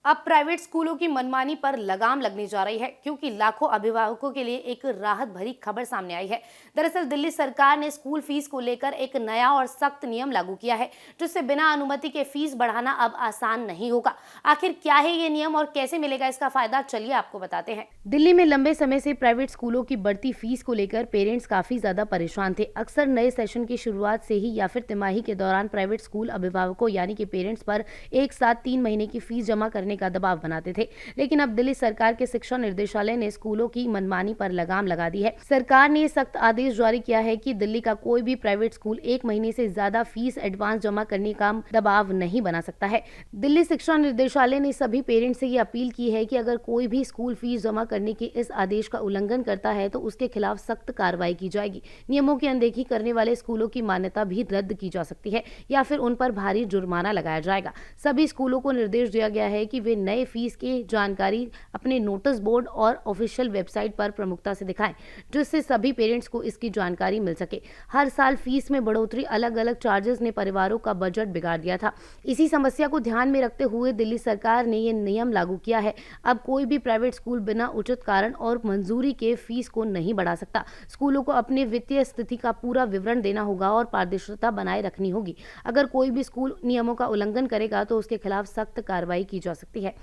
अब प्राइवेट स्कूलों की मनमानी पर लगाम लगने जा रही है, क्योंकि लाखों अभिभावकों के लिए एक राहत भरी खबर सामने आई है। दरअसल दिल्ली सरकार ने स्कूल फीस को लेकर एक नया और सख्त नियम लागू किया है, जिससे बिना अनुमति के फीस बढ़ाना अब आसान नहीं होगा। आखिर क्या है ये नियम और कैसे मिलेगा इसका फायदा, चलिए आपको बताते हैं। दिल्ली में लंबे समय से प्राइवेट स्कूलों की बढ़ती फीस को लेकर पेरेंट्स काफी ज्यादा परेशान थे। अक्सर नए सेशन की शुरुआत से ही या फिर तिमाही के दौरान प्राइवेट स्कूल अभिभावकों यानी कि पेरेंट्स पर एक साथ 3 महीने की फीस जमा करने का दबाव बनाते थे। लेकिन अब दिल्ली सरकार के शिक्षा निर्देशालय ने स्कूलों की मनमानी पर लगाम लगा दी है। सरकार ने सख्त आदेश जारी किया है कि दिल्ली का कोई भी प्राइवेट स्कूल 1 महीने से ज्यादा फीस एडवांस जमा करने का दबाव नहीं बना सकता है। दिल्ली शिक्षा निर्देशालय ने सभी पेरेंट्स से ये अपील की है कि अगर कोई भी स्कूल फीस जमा करने के इस आदेश का उल्लंघन करता है तो उसके खिलाफ सख्त कार्रवाई की जाएगी। नियमों की अनदेखी करने वाले स्कूलों की मान्यता भी रद्द की जा सकती है या फिर उन पर भारी जुर्माना लगाया जाएगा। सभी स्कूलों को निर्देश दिया गया है कि वे नए फीस की जानकारी अपने नोटिस बोर्ड और ऑफिशियल वेबसाइट पर प्रमुखता से दिखाएं, जिससे सभी पेरेंट्स को इसकी जानकारी मिल सके। हर साल फीस में बढ़ोतरी, अलग अलग चार्जेस ने परिवारों का बजट बिगाड़ दिया था। इसी समस्या को ध्यान में रखते हुए दिल्ली सरकार ने यह नियम लागू किया है। अब कोई भी प्राइवेट स्कूल बिना उचित कारण और मंजूरी के फीस को नहीं बढ़ा सकता। स्कूलों को अपने वित्तीय स्थिति का पूरा विवरण देना होगा और पारदर्शिता बनाए रखनी होगी। अगर कोई भी स्कूल नियमों का उल्लंघन करेगा तो उसके खिलाफ सख्त कार्रवाई की जा सकती है।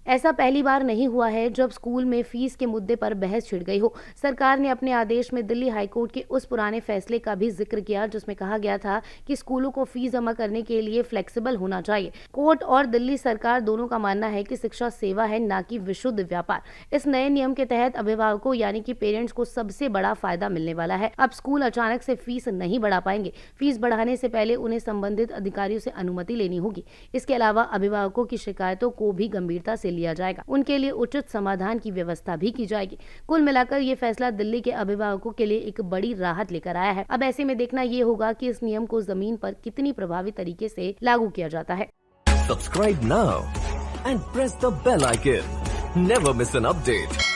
ऐसा पहली बार नहीं हुआ है जब स्कूल में फीस के मुद्दे पर बहस छिड़ गई हो। सरकार ने अपने आदेश में दिल्ली हाईकोर्ट के उस पुराने फैसले का भी जिक्र किया जिसमें कहा गया था कि स्कूलों को फीस जमा करने के लिए फ्लेक्सिबल होना चाहिए। कोर्ट और दिल्ली सरकार दोनों का मानना है कि शिक्षा सेवा है, ना कि विशुद्ध व्यापार। इस नए नियम के तहत अभिभावकों यानी कि पेरेंट्स को सबसे बड़ा फायदा मिलने वाला है। अब स्कूल अचानक से फीस नहीं बढ़ा पाएंगे। फीस बढ़ाने से पहले उन्हें संबंधित अधिकारियों से अनुमति लेनी होगी। इसके अलावा अभिभावकों की शिकायतों को भी गंभीरता से लिया जाएगा। उनके लिए उचित समाधान की व्यवस्था भी की जाएगी। कुल मिलाकर ये फैसला दिल्ली के अभिभावकों के लिए एक बड़ी राहत लेकर आया है। अब ऐसे में देखना ये होगा कि इस नियम को जमीन पर कितनी प्रभावी तरीके से लागू किया जाता है। Subscribe now and press the bell icon. Never miss an update.